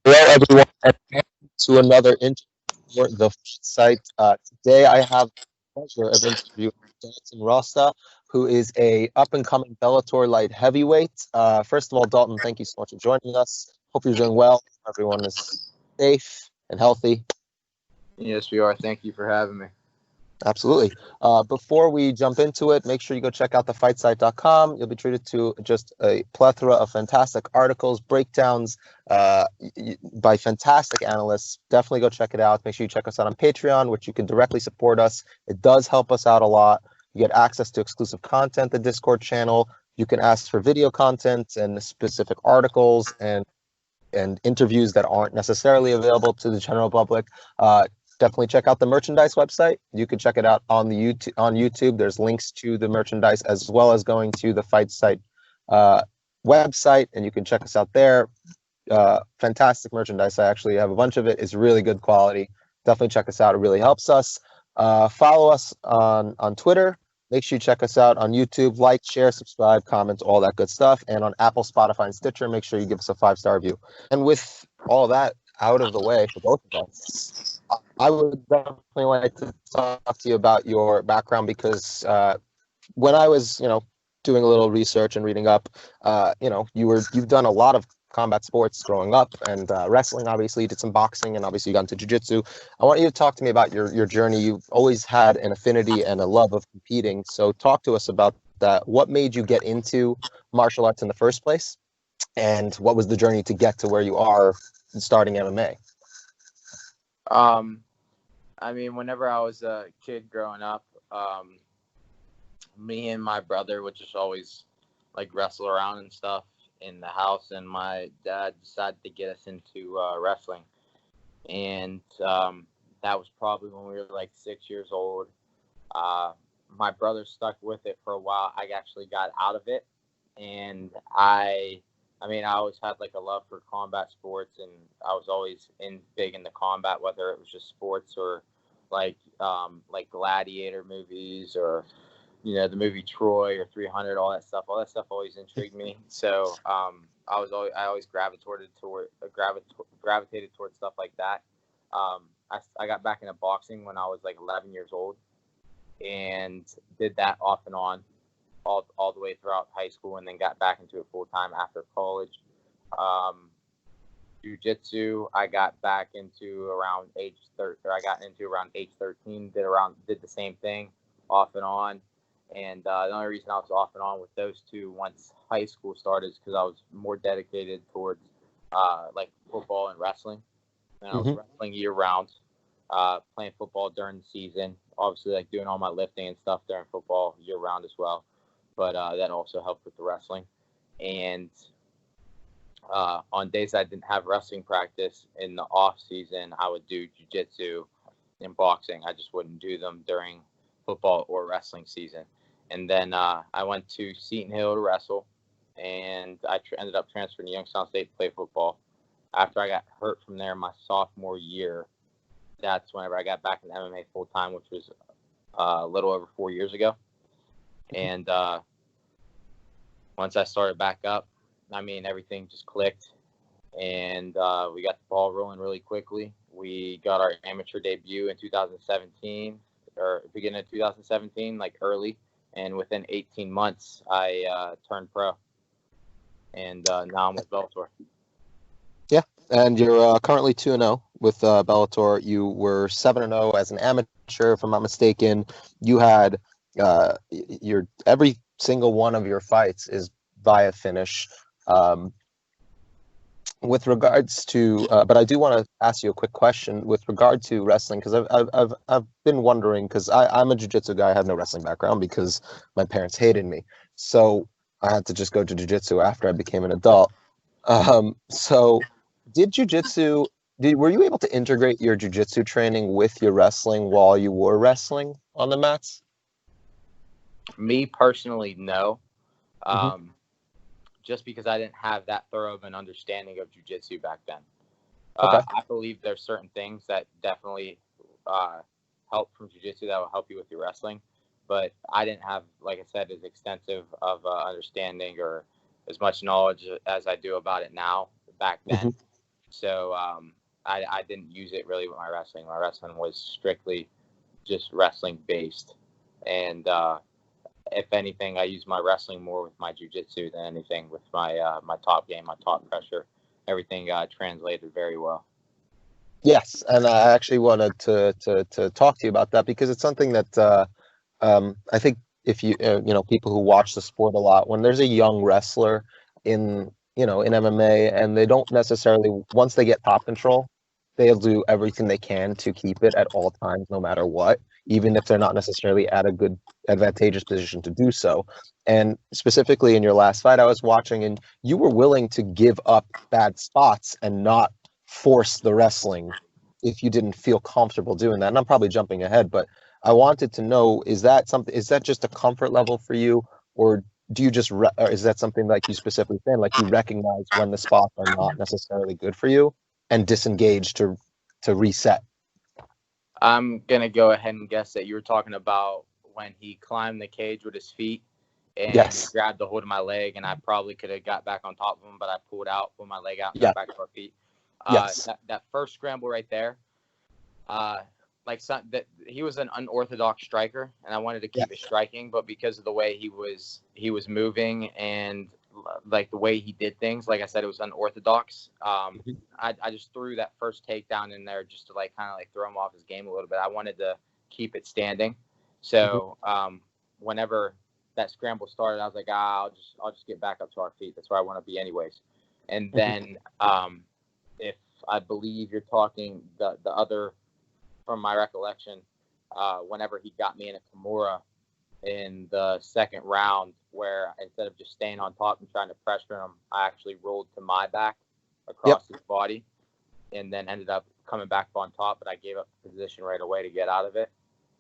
Hello, everyone, and welcome to another interview for the site. Today, I have the pleasure of interviewing Dalton Rosta, who is a up and coming Bellator light heavyweight. First of all, Dalton, thank you so much for joining us. Hope you're doing well. Everyone is safe and healthy. Yes, we are. Thank you for having me. Absolutely. Before we jump into it, make sure you go check out thefightsite.com. You'll be treated to just a plethora of fantastic articles, breakdowns by fantastic analysts. Definitely go check it out. Make sure you check us out on Patreon, which you can directly support us. It does help us out a lot. You get access to exclusive content, the Discord channel. You can ask for video content and specific articles and interviews that aren't necessarily available to the general public. Definitely check out the merchandise website. You can check it out on the YouTube. There's links to the merchandise as well as going to the Fight Site website, and you can check us out there. Fantastic merchandise. I actually have a bunch of it. It's really good quality. Definitely check us out. It really helps us. Follow us on Twitter. Make sure you check us out on YouTube. Like, share, subscribe, comment, all that good stuff. And on Apple, Spotify, and Stitcher, make sure you give us a 5-star review. And with all that out of the way for both of us, I would definitely like to talk to you about your background because when I was, doing a little research and reading up, you've done a lot of combat sports growing up and wrestling. Obviously, you did some boxing and obviously you got into jiu-jitsu. I want you to talk to me about your journey. You've always had an affinity and a love of competing. So talk to us about that. What made you get into martial arts in the first place? And what was the journey to get to where you are starting MMA? Um, Whenever I was a kid growing up, me and my brother would just always like wrestle around and stuff in the house, and my dad decided to get us into wrestling, and that was probably when we were like 6 years old. My brother stuck with it for a while. I actually got out of it, and I always had like a love for combat sports, and I was always big into combat, whether it was just sports or like Gladiator movies or the movie Troy or 300, all that stuff. All that stuff always intrigued me. So I always gravitated towards stuff like that. I got back into boxing when I was like 11 years old, and did that off and on all the way throughout high school, and then got back into it full time after college. Jiu-jitsu, I got back into around age 13. I got into around age 13. Did the same thing, off and on. And the only reason I was off and on with those two once high school started is because I was more dedicated towards like football and wrestling. And I was wrestling year round, playing football during the season. Obviously, like doing all my lifting and stuff during football year round as well. But that also helped with the wrestling. And on days I didn't have wrestling practice in the off season, I would do jiu-jitsu and boxing. I just wouldn't do them during football or wrestling season. And then I went to Seton Hill to wrestle, and I ended up transferring to Youngstown State to play football. After I got hurt from there my sophomore year, that's whenever I got back in MMA full time, which was a little over 4 years ago. And once I started back up, everything just clicked, and we got the ball rolling really quickly. We got our amateur debut in 2017, or beginning of 2017, like early, and within 18 months, I turned pro, and now I'm with Bellator. Yeah, and you're currently 2-0 with Bellator. You were 7-0 as an amateur, if I'm not mistaken. You had your every single one of your fights is via finish. With regards to, but I do want to ask you a quick question with regard to wrestling, because I've been wondering, because I'm a jiu-jitsu guy. I have no wrestling background because my parents hated me, so I had to just go to jiu-jitsu after I became an adult. So did jiu-jitsu, were you able to integrate your jiu-jitsu training with your wrestling while you were wrestling on the mats? Me personally, no. Just because I didn't have that thorough of an understanding of jiu-jitsu back then. Okay. I believe there's certain things that definitely help from jiu-jitsu that will help you with your wrestling, but I didn't have, like I said, as extensive of understanding or as much knowledge as I do about it now back then. So I didn't use it really with my wrestling. My wrestling was strictly just wrestling based. And if anything, I use my wrestling more with my jiu-jitsu than anything with my my top game, my top pressure. Everything translated very well. Yes, and I actually wanted to talk to you about that because it's something that I think if you people who watch the sport a lot, when there's a young wrestler in in MMA and they don't necessarily, once they get top control, they'll do everything they can to keep it at all times, no matter what, even if they're not necessarily at a good advantageous position to do so. And specifically in your last fight, I was watching, and you were willing to give up bad spots and not force the wrestling if you didn't feel comfortable doing that. And I'm probably jumping ahead, but I wanted to know, is that just a comfort level for you, or do you just or is that something like you specifically saying, like you recognize when the spots are not necessarily good for you and disengage to reset? I'm gonna go ahead and guess that you were talking about when he climbed the cage with his feet and Yes. he grabbed the hold of my leg, and I probably could have got back on top of him, but I pulled out, pulled my leg out, and Yeah. got back to our feet. Yes. That first scramble right there, that he was an unorthodox striker, and I wanted to keep it striking, but because of the way he was moving and like the way he did things, like I said, it was unorthodox. I just threw that first takedown in there just to like kind of like throw him off his game a little bit. I wanted to keep it standing, so whenever that scramble started, I was like, I'll just get back up to our feet. That's where I want to be anyways. And then if I believe you're talking the other, from my recollection, whenever he got me in a Kimura in the second round, where instead of just staying on top and trying to pressure him, I actually rolled to my back across his body and then ended up coming back on top, but I gave up the position right away to get out of it.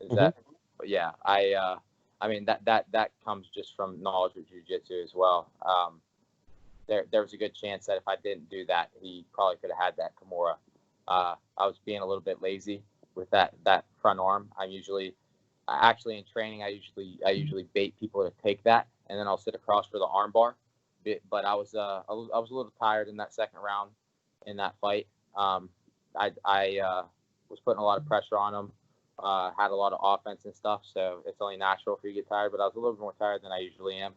But yeah, I mean, that comes just from knowledge of jiu-jitsu as well. There was a good chance that if I didn't do that, he probably could have had that Kimura. I was being a little bit lazy with that front arm. Actually in training, I usually bait people to take that, and then I'll sit across for the arm bar. But I was a little tired in that second round in that fight. I was putting a lot of pressure on him. Had a lot of offense and stuff, so it's only natural for you to get tired. But I was a little bit more tired than I usually am,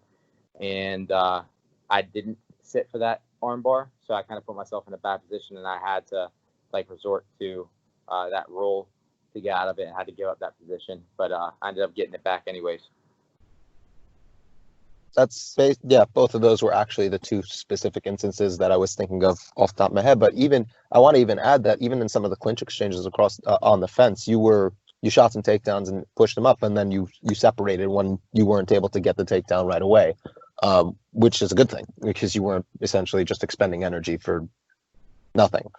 and I didn't sit for that arm bar, so I kind of put myself in a bad position, and I had to like resort to that roll to get out of it, and had to give up that position. But I ended up getting it back anyways. Both of those were actually the two specific instances that I was thinking of off the top of my head. But I want to even add that even in some of the clinch exchanges across on the fence, you shot some takedowns and pushed them up, and then you separated when you weren't able to get the takedown right away, which is a good thing because you weren't essentially just expending energy for nothing.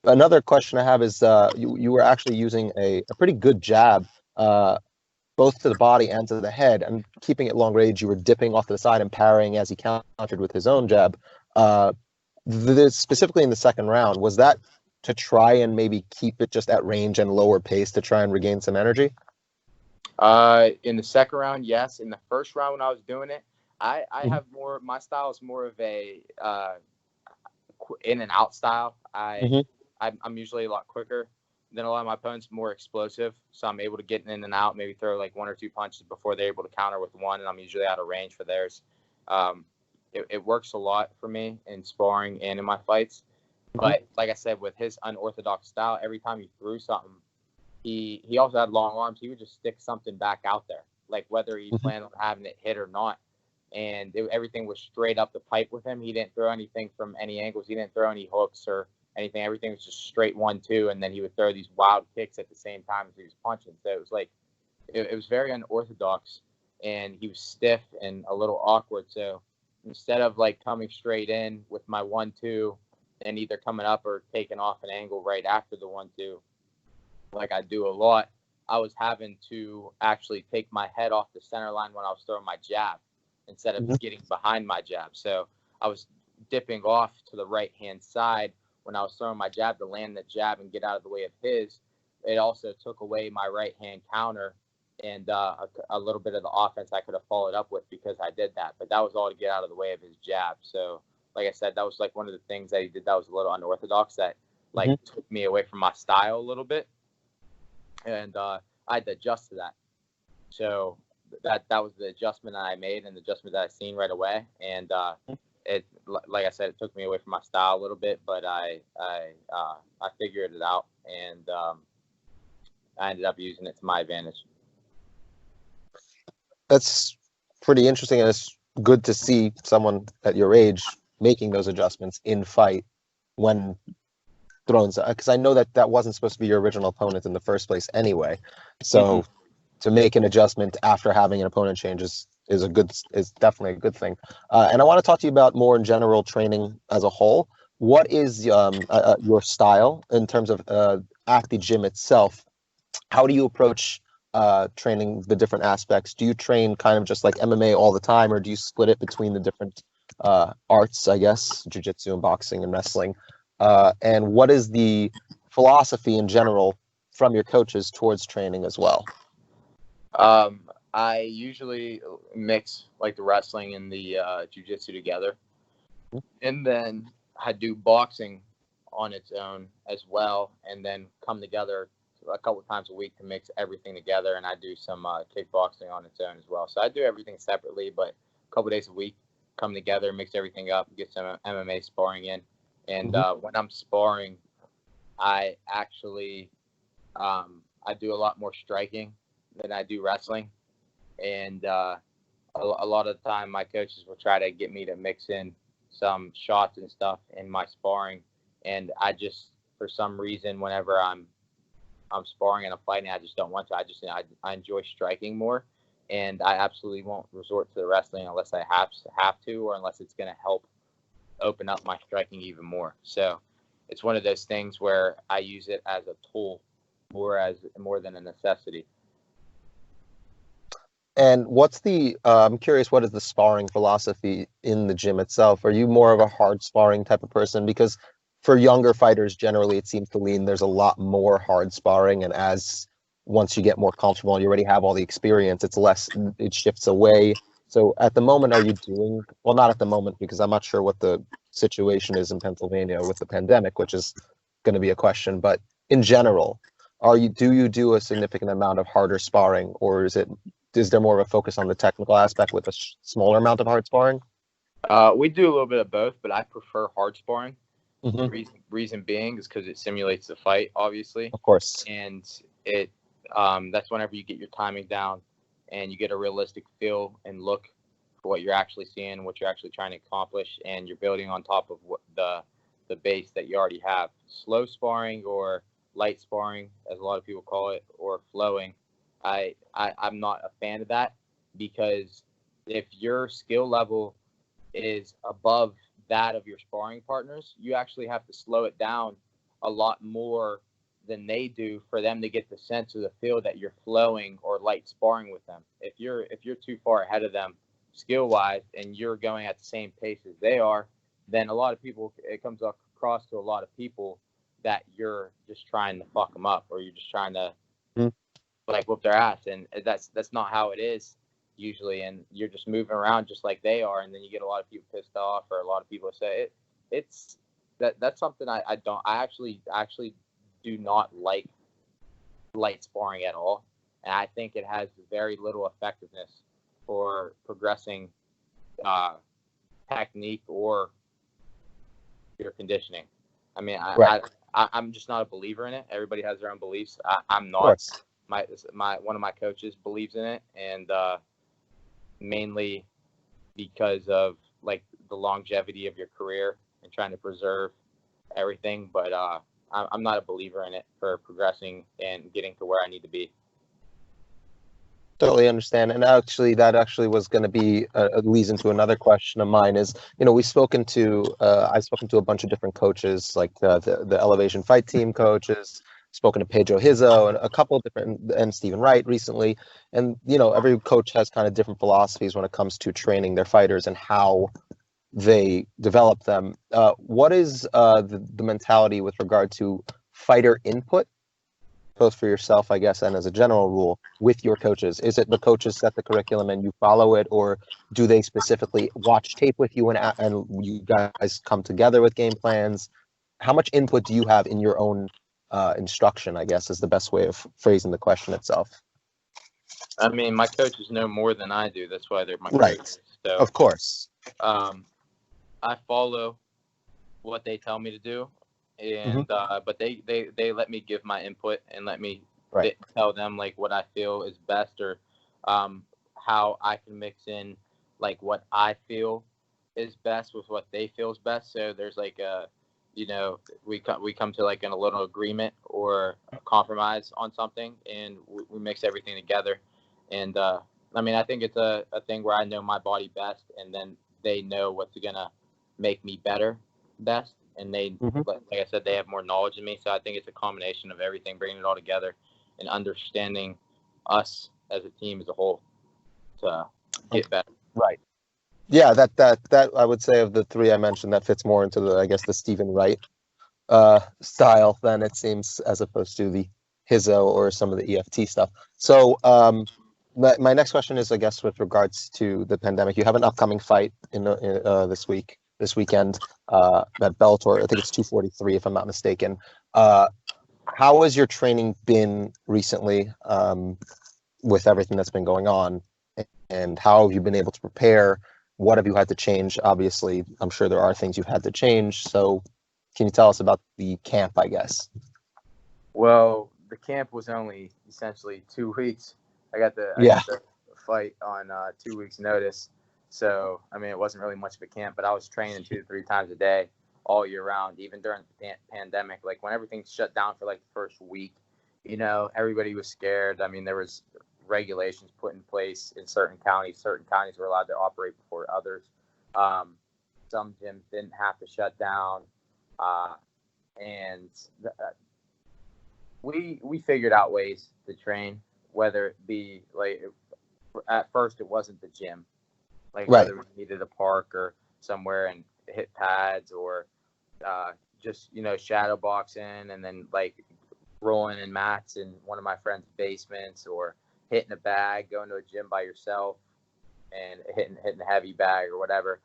Another question I have is you were actually using a pretty good jab, both to the body and to the head, and keeping it long range. You were dipping off to the side and parrying as he countered with his own jab. Specifically in the second round, was that to try and maybe keep it just at range and lower pace to try and regain some energy? In the second round, yes. In the first round when I was doing it, I have more, my style is more of a in and out style. I'm usually a lot quicker than a lot of my opponents, more explosive. So I'm able to get in and out, maybe throw like one or two punches before they're able to counter with one, and I'm usually out of range for theirs. It works a lot for me in sparring and in my fights. But like I said, with his unorthodox style, every time he threw something, he also had long arms. He would just stick something back out there, like whether he planned on having it hit or not. And everything was straight up the pipe with him. He didn't throw anything from any angles. He didn't throw any hooks or anything. Everything was just straight 1-2, and then he would throw these wild kicks at the same time as he was punching. So it was like it was very unorthodox, and he was stiff and a little awkward. So instead of like coming straight in with my 1-2 and either coming up or taking off an angle right after the 1-2, like I do a lot, I was having to actually take my head off the center line when I was throwing my jab instead of getting behind my jab. So I was dipping off to the right-hand side when I was throwing my jab to land the jab and get out of the way of his. It also took away my right-hand counter and a little bit of the offense I could have followed up with because I did that. But that was all to get out of the way of his jab. So like I said, that was like one of the things that he did that was a little unorthodox, that like took me away from my style a little bit, and I had to adjust to that. So that was the adjustment that I made, and the adjustment that I seen right away. And it, like I said, it took me away from my style a little bit, but I figured it out, and I ended up using it to my advantage. That's pretty interesting, and it's good to see someone at your age making those adjustments in fight when thrown, because I know that wasn't supposed to be your original opponent in the first place anyway. So to make an adjustment after having an opponent change is definitely a good thing. And I want to talk to you about more in general training as a whole. What is your style in terms of at the gym itself? How do you approach training the different aspects? Do you train kind of just like MMA all the time, or do you split it between the different arts, I guess, jiu-jitsu and boxing and wrestling? And what is the philosophy in general from your coaches towards training as well? I usually mix like the wrestling and the jiu-jitsu together, and then I do boxing on its own as well, and then come together a couple of times a week to mix everything together. And I do some kickboxing on its own as well. So I do everything separately, but a couple of days a week, come together, mix everything up, get some MMA sparring in. And when I'm sparring, I actually I do a lot more striking than I do wrestling. And a lot of the time my coaches will try to get me to mix in some shots and stuff in my sparring. And I just, for some reason, whenever I'm sparring and I'm fighting, I just don't want to. I enjoy striking more, and I absolutely won't resort to the wrestling unless I have to, or unless it's going to help open up my striking even more. So it's one of those things where I use it as a tool more than a necessity. And what's I'm curious, what is the sparring philosophy in the gym itself? Are you more of a hard sparring type of person? Because for younger fighters, generally, it seems to lean there's a lot more hard sparring. And once you get more comfortable and you already have all the experience, it shifts away. So at the moment, are you doing, well, not at the moment, because I'm not sure what the situation is in Pennsylvania with the pandemic, which is going to be a question. But in general, do you do a significant amount of harder sparring, or is there more of a focus on the technical aspect with a smaller amount of hard sparring? We do a little bit of both, but I prefer hard sparring. Mm-hmm. Reason being is because it simulates the fight, obviously. Of course. And it that's whenever you get your timing down and you get a realistic feel and look for what you're actually seeing, what you're actually trying to accomplish, and you're building on top of what the base that you already have. Slow sparring, or light sparring, as a lot of people call it, or flowing, I'm not a fan of that, because if your skill level is above that of your sparring partners, you actually have to slow it down a lot more than they do for them to get the sense of the feel that you're flowing or light sparring with them. If you're too far ahead of them skill wise and you're going at the same pace as they are, then it comes across to a lot of people that you're just trying to fuck them up, or you're just trying to like whoop their ass, and that's not how it is usually. And you're just moving around just like they are, and then you get a lot of people pissed off, or a lot of people say that's something I actually do not like light sparring at all, and I think it has very little effectiveness for progressing technique or your conditioning. I mean, I'm just not a believer in it. Everybody has their own beliefs. I'm not. One of my coaches believes in it, and mainly because of like the longevity of your career and trying to preserve everything. But I'm not a believer in it for progressing and getting to where I need to be. Totally understand. And actually, that was going to be leads into another question of mine is, I've spoken to a bunch of different coaches, like the Elevation Fight Team coaches, spoken to Pedro Hizzo and a couple of different, and Stephen Wright recently. And, every coach has kind of different philosophies when it comes to training their fighters and how they develop them. What is the mentality with regard to fighter input both for yourself, I guess, and as a general rule with your coaches? Is it the coaches set the curriculum and you follow it, or do they specifically watch tape with you and you guys come together with game plans? How much input do you have in your own instruction, I guess, is the best way of phrasing the question itself. I mean, my coaches know more than I do. That's why they're my coaches. So, of course. I follow what they tell me to do, and but they let me give my input and let me tell them like what I feel is best, or how I can mix in like what I feel is best with what they feel is best. So there's like a, you know, we come to like a little agreement or a compromise on something, and we mix everything together. And I mean, I think it's a thing where I know my body best, and then they know what's gonna make me better best, and they like I said, they have more knowledge than me. So I think it's a combination of everything, bringing it all together and understanding us as a team as a whole to get better. Right. Yeah, that I would say of the three I mentioned, that fits more into the, I guess, the Stephen Wright style than it seems, as opposed to the Hizzo or some of the EFT stuff. So my next question is, I guess, with regards to the pandemic. You have an upcoming fight in this weekend at Bellator. I think it's 243, if I'm not mistaken. How has your training been recently with everything that's been going on, and how have you been able to prepare? What have you had to change? Obviously, I'm sure there are things you've had to change. So can you tell us about the camp, I guess? Well, the camp was only essentially 2 weeks. I got the fight on 2 weeks notice. So, I mean, it wasn't really much of a camp, but I was training 2 to 3 times a day all year round, even during the pandemic. Like when everything shut down for like the first week, you know, everybody was scared. I mean, there was regulations put in place in certain counties. Certain counties were allowed to operate before others. Some gyms didn't have to shut down. And we figured out ways to train, whether it be like, at first it wasn't the gym, like whether we needed a park or somewhere and hit pads, or just, you know, shadow boxing and then like rolling in mats in one of my friend's basements, or hitting a bag, going to a gym by yourself and hitting a heavy bag or whatever.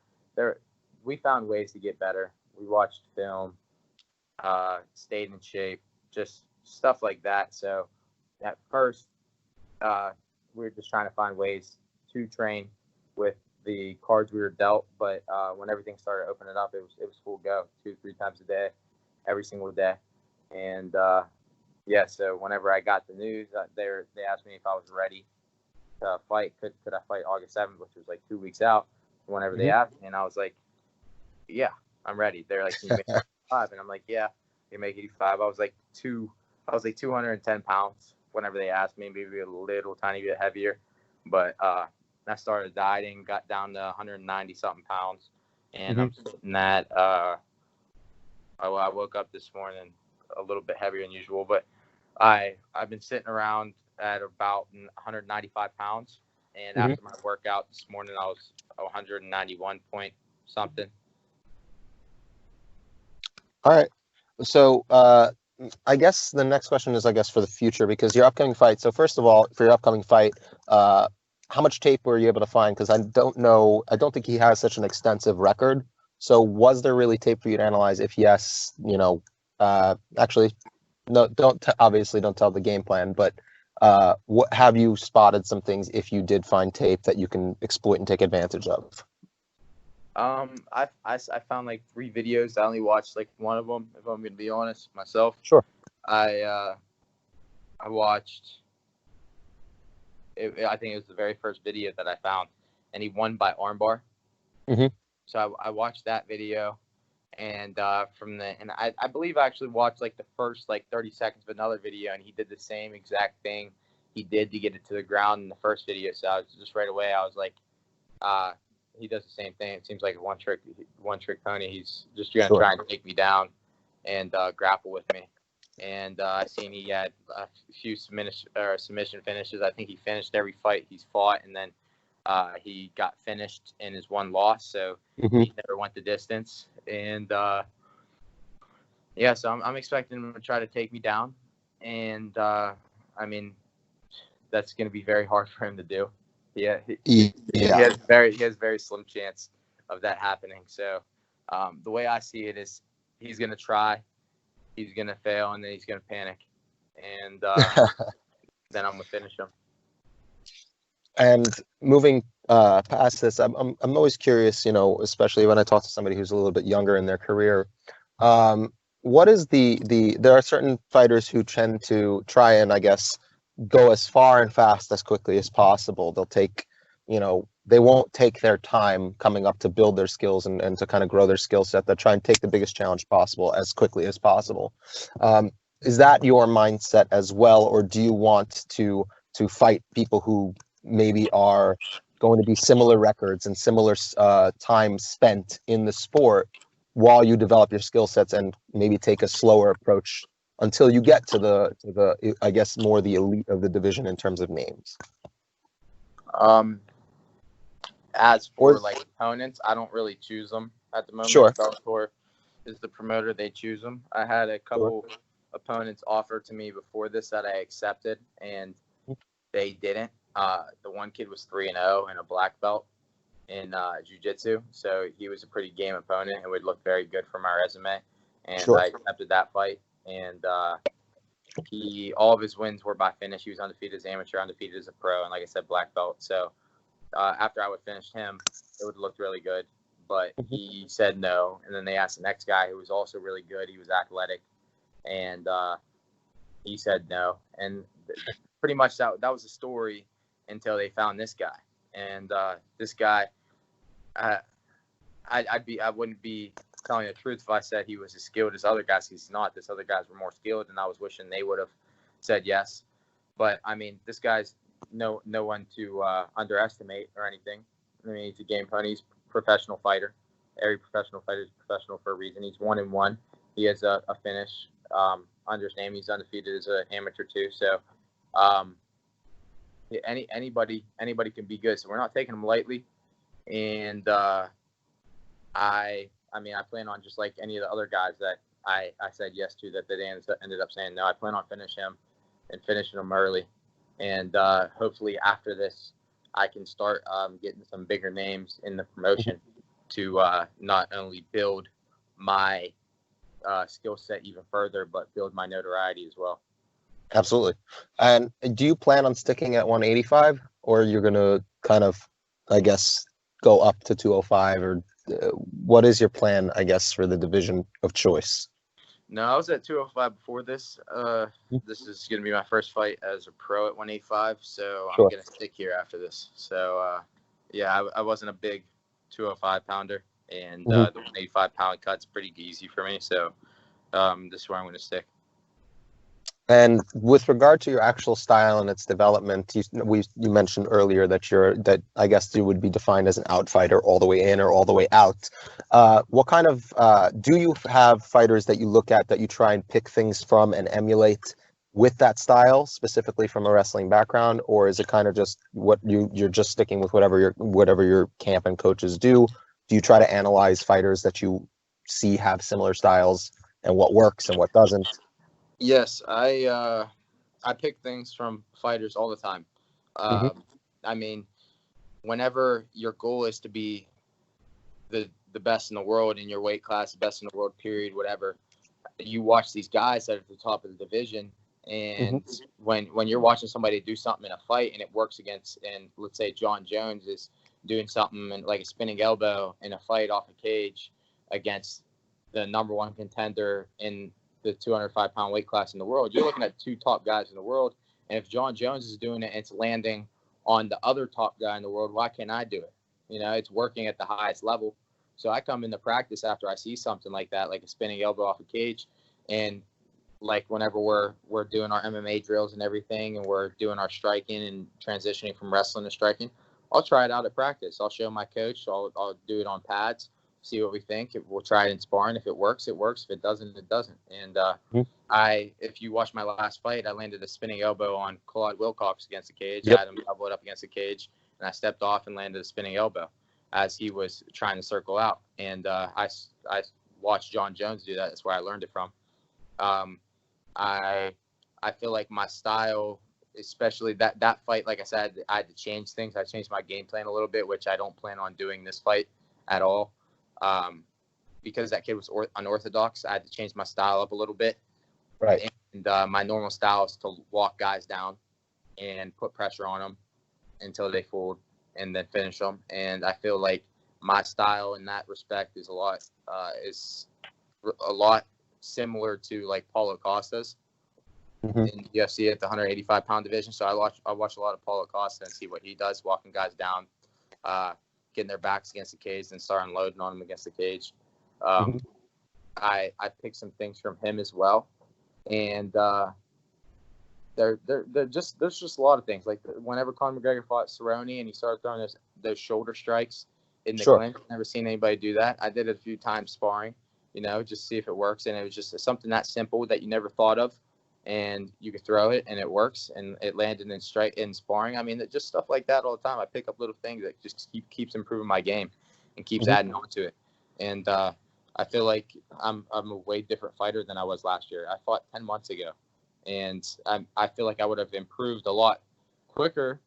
We found ways to get better. We watched film, stayed in shape, just stuff like that. So at first, we were just trying to find ways to train with the cards we were dealt. But when everything started opening up, it was full go, 2 to 3 times a day, every single day. And so whenever I got the news, they asked me if I was ready to fight. Could I fight August 7th, which was like 2 weeks out? Whenever they asked me, and I was like, yeah, I'm ready. They're like, can you make 5? And I'm like, yeah, you make 85. I was like 210 pounds whenever they asked me, maybe a little tiny bit heavier. But I started dieting, got down to 190 something pounds, and I'm sitting at I woke up this morning a little bit heavier than usual, but I've been sitting around at about 195 pounds, and after my workout this morning, I was 191 point something. All right. So I guess the next question is, I guess, for the future, because your upcoming fight. So first of all, for your upcoming fight, how much tape were you able to find? Because I don't think he has such an extensive record. So was there really tape for you to analyze? If yes, you know, actually, no, obviously don't tell the game plan, but what have you spotted some things, if you did find tape, that you can exploit and take advantage of? I found like 3 videos. I only watched like one of them, if I'm going to be honest myself. Sure. I watched I think it was the very first video that I found, and he won by armbar. So I watched that video, and I believe I actually watched like the first like 30 seconds of another video, and he did the same exact thing he did to get it to the ground in the first video. So I was just right away, I was like, he does the same thing. It seems like a one trick pony. He's just going to try and take me down and grapple with me. And I seen he had a few submission finishes. I think he finished every fight he's fought, and then he got finished in his one loss. So he never went the distance. And so I'm expecting him to try to take me down. and I mean, that's going to be very hard for him to do. Yeah, he Yeah. has very slim chance of that happening. So the way I see it is he's going to try, he's going to fail, and then he's going to panic, and then I'm going to finish him. And moving past this, I'm always curious, you know, especially when I talk to somebody who's a little bit younger in their career. What is there are certain fighters who tend to try and, I guess, go as far and fast as quickly as possible. They'll take, you know, they won't take their time coming up to build their skills and to kind of grow their skill set. They'll try and take the biggest challenge possible as quickly as possible. Is that your mindset as well, or do you want to fight people who maybe are going to be similar records and similar time spent in the sport while you develop your skill sets and maybe take a slower approach until you get to the I guess more the elite of the division in terms of names? As for like opponents, I don't really choose them at the moment. Sure. Bellator is the promoter; they choose them. I had a couple opponents offered to me before this that I accepted, and they didn't. The one kid was 3-0 and a black belt in jiu-jitsu, so he was a pretty game opponent and would look very good for my resume. And I accepted that fight, and all of his wins were by finish. He was undefeated as amateur, undefeated as a pro, and like I said, black belt. So after I would finish him, it would have looked really good, but he said no. And then they asked the next guy who was also really good. He was athletic, and he said no. And pretty much that was the story until they found this guy. And this guy, I wouldn't be telling the truth if I said he was as skilled as other guys. He's not. This other guys were more skilled, and I was wishing they would have said yes. But I mean, this guy's no one to underestimate or anything. I mean, he's a game pony. He's a professional fighter. Every professional fighter is professional for a reason. He's 1-1. He has a finish under his name. He's undefeated as an amateur too. So anybody can be good. So we're not taking him lightly. And I plan on, just like any of the other guys that I said yes to that they ended up saying no. I plan on finishing him early. And hopefully after this, I can start getting some bigger names in the promotion to not only build my skill set even further, but build my notoriety as well. Absolutely. And do you plan on sticking at 185, or you're going to kind of, I guess, go up to 205, or what is your plan, I guess, for the division of choice? No, I was at 205 before this. This is going to be my first fight as a pro at 185, so I'm going to stick here after this. So, I wasn't a big 205 pounder, and the 185 pound cut's pretty easy for me, so this is where I'm going to stick. And with regard to your actual style and its development, you mentioned earlier that I guess you would be defined as an out fighter all the way in or all the way out. What kind of do you have fighters that you look at that you try and pick things from and emulate with that style, specifically from a wrestling background, or is it kind of just what you're just sticking with whatever your camp and coaches do? Do you try to analyze fighters that you see have similar styles and what works and what doesn't? Yes, I pick things from fighters all the time. I mean, whenever your goal is to be the best in the world in your weight class, the best in the world, period, whatever, you watch these guys that are at the top of the division, and when you're watching somebody do something in a fight and it works against, and let's say John Jones is doing something like a spinning elbow in a fight off a cage against the number one contender in the 205-pound weight class in the world, you're looking at two top guys in the world. And if John Jones is doing it and it's landing on the other top guy in the world, why can't I do it? You know, it's working at the highest level. So I come into practice after I see something like that, like a spinning elbow off a cage. And like whenever we're doing our MMA drills and everything, and we're doing our striking and transitioning from wrestling to striking, I'll try it out at practice. I'll show my coach. I'll do it on pads. See what we think. We'll try it in sparring. If it works, it works. If it doesn't, it doesn't. And if you watch my last fight, I landed a spinning elbow on Claude Wilcox against the cage. I had him double it up against the cage, and I stepped off and landed a spinning elbow as he was trying to circle out. And I watched John Jones do that. That's where I learned it from. I I feel like my style, especially that fight, like I said, I had to change things. I changed my game plan a little bit, which I don't plan on doing this fight at all. Because that kid was unorthodox, I had to change my style up a little bit. Right. And my normal style is to walk guys down and put pressure on them until they fold and then finish them. And I feel like my style in that respect is a lot similar to like Paulo Costa's in UFC at the 185-pound division. So I watch a lot of Paulo Costa and see what he does, walking guys down, getting their backs against the cage, and starting loading on them against the cage. I picked some things from him as well, and there's just a lot of things. Like whenever Conor McGregor fought Cerrone and he started throwing those shoulder strikes in the clinch, never seen anybody do that. I did it a few times sparring, just see if it works, and it was just something that simple that you never thought of, and you could throw it and it works, and it landed in sparring. I mean, just stuff like that all the time. I pick up little things that just keeps improving my game and keeps adding on to it, and I feel like I'm a way different fighter than I was last year. I fought 10 months ago, and I feel like I would have improved a lot quicker,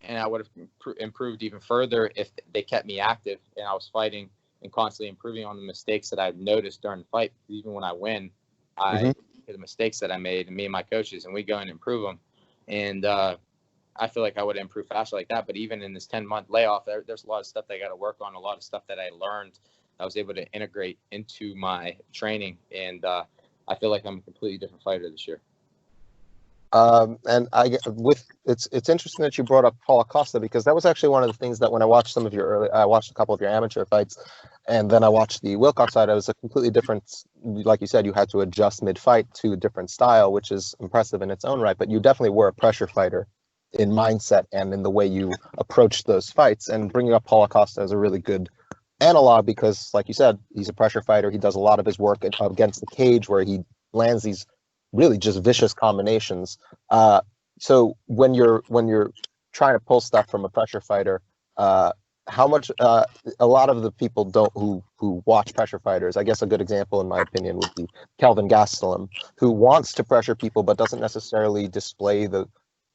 and I would have improved even further if they kept me active and I was fighting and constantly improving on the mistakes that I've noticed during the fight. Even when I win, I the mistakes that I made, and me and my coaches, and we go and improve them. And I feel like I would improve faster like that. But even in this 10-month layoff, there's a lot of stuff that I got to work on, a lot of stuff that I learned I was able to integrate into my training. And I feel like I'm a completely different fighter this year. And it's interesting that you brought up Paulo Costa, because that was actually one of the things that when I watched some of your I watched a couple of your amateur fights, and then I watched the Wilcox side. It was a completely different, like you said, you had to adjust mid-fight to a different style, which is impressive in its own right. But you definitely were a pressure fighter in mindset and in the way you approached those fights. And bringing up Paulo Costa is a really good analog, because, like you said, he's a pressure fighter. He does a lot of his work against the cage, where he lands these really just vicious combinations. So when you're trying to pull stuff from a pressure fighter, how much a lot of the people who watch pressure fighters, I guess a good example in my opinion would be Kelvin Gastelum, who wants to pressure people but doesn't necessarily display the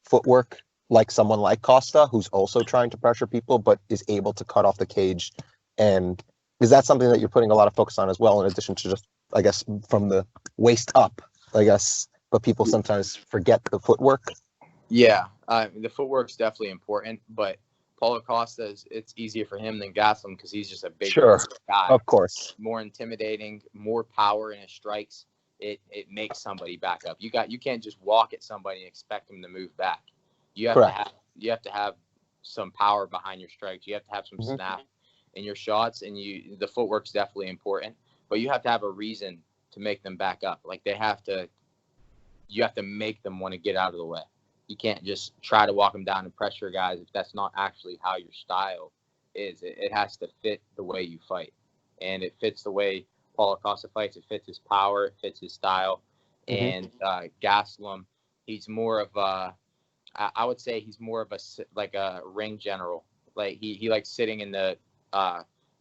footwork like someone like Costa, who's also trying to pressure people but is able to cut off the cage. And is that something that you're putting a lot of focus on as well, in addition to just, I guess, from the waist up, I guess, but people sometimes forget the footwork? Yeah, the footwork's definitely important, but Paulo Costa, it's easier for him than Gastelum because he's just a big guy. Of course. More intimidating, more power in his strikes. It makes somebody back up. You can't just walk at somebody and expect them to move back. You have to have some power behind your strikes. You have to have some snap in your shots, and the footwork's definitely important, but you have to have a reason to make them back up. Like you have to make them want to get out of the way. You can't just try to walk them down and pressure guys if that's not actually how your style is. It has to fit the way you fight, and it fits the way Paulo Costa fights. It fits his power. It fits his style. And Gastelum, he's more of I would say he's more of a ring general. Like he likes sitting in the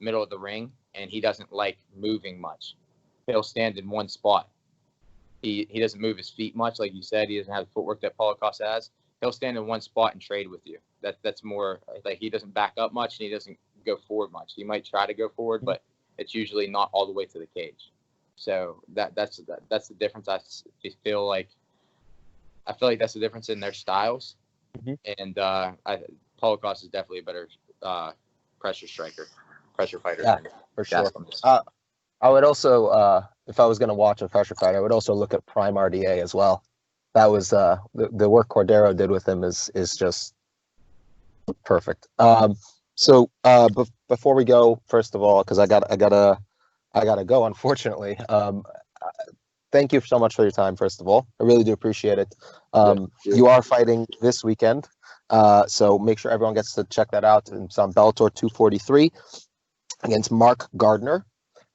middle of the ring, and he doesn't like moving much. He'll stand in one spot. He doesn't move his feet much, like you said. He doesn't have the footwork that Paulo Costa has. He'll stand in one spot and trade with you. That's more like he doesn't back up much, and he doesn't go forward much. He might try to go forward, but it's usually not all the way to the cage. So that's the difference. I feel like that's the difference in their styles. And Paulo Costa is definitely a better pressure fighter. Yeah, for sure. I would also, if I was going to watch a pressure fight, I would also look at Prime RDA as well. That was the work Cordero did with him is just perfect. So before we go, first of all, because I gotta go, unfortunately. Thank you so much for your time. First of all, I really do appreciate it. You are fighting this weekend, so make sure everyone gets to check that out. It's on Bellator 243 against Mark Gardner.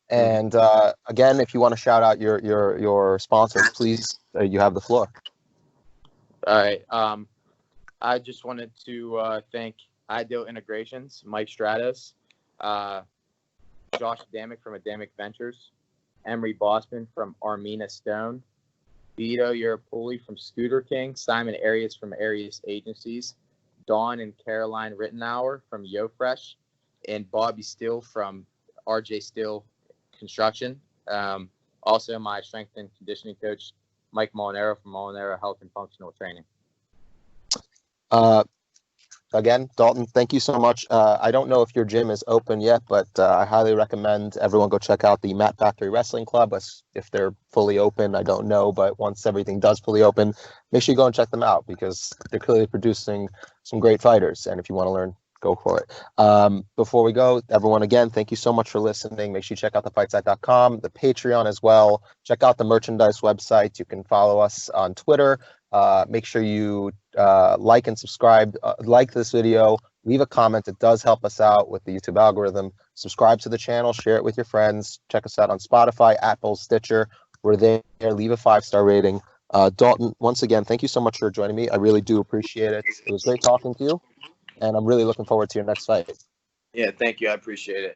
And again, if you want to shout out your sponsors, please, you have the floor. All right. I just wanted to thank Ideal Integrations, Mike Stratos, Josh Damick from Adamic Ventures, Emery Bossman from Armina Stone, Vito Europoli from Scooter King, Simon Arias from Arias Agencies, Dawn and Caroline Rittenauer from YoFresh, and Bobby Steele from RJ Steele Construction. Also, my strength and conditioning coach, Mike Molinaro from Molinaro Health and Functional Training. Again, Dalton, thank you so much. I don't know if your gym is open yet, but I highly recommend everyone go check out the Mat Factory Wrestling Club. If they're fully open, I don't know, but once everything does fully open, make sure you go and check them out because they're clearly producing some great fighters. And if you want to learn, go for it. Before we go, everyone, again, thank you so much for listening. Make sure you check out thefightsite.com, the Patreon as well. Check out the merchandise website. You can follow us on Twitter. Make sure you like and subscribe, like this video, leave a comment. It does help us out with the YouTube algorithm. Subscribe to the channel, share it with your friends. Check us out on Spotify, Apple, Stitcher. We're there. Leave a 5-star rating. Dalton, once again, thank you so much for joining me. I really do appreciate it. It was great talking to you, and I'm really looking forward to your next fight. Yeah, thank you. I appreciate it.